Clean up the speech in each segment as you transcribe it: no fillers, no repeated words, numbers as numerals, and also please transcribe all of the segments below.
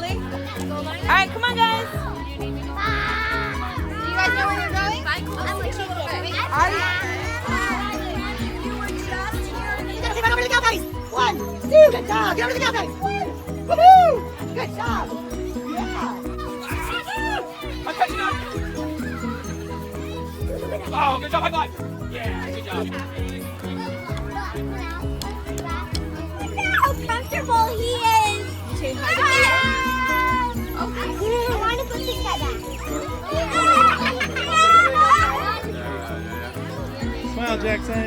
Really? All right, come on, guys. Do you guys know where you're going? I'm a chicken. Are you? Get over to the cow face. 1, 2, good job. Get over to the cow face. Woohoo! Good job. Yeah. I'm catching up. Oh, good job, high five. Yeah, good job. How comfortable he is. Say hi to me. Okay. I want to put this guy back. Smile, Jackson.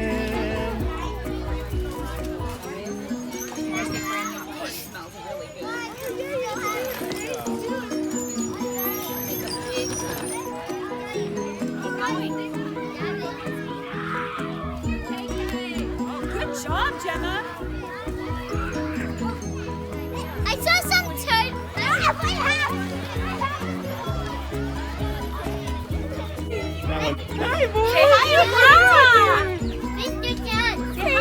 Good job, Gemma. I saw some turd. Hi, boy. Say hi to Mom. Mr. Jan. Say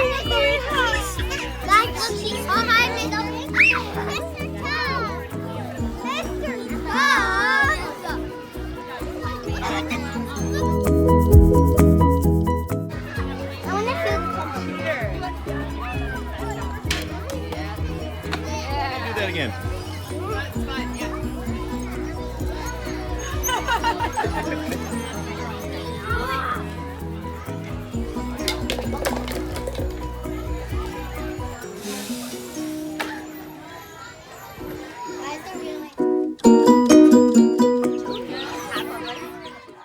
hi. Like, look, she's on my middle. Mr. Tom. Mr. Tom. I want to feel the computer. Do that again. It's fine, yeah.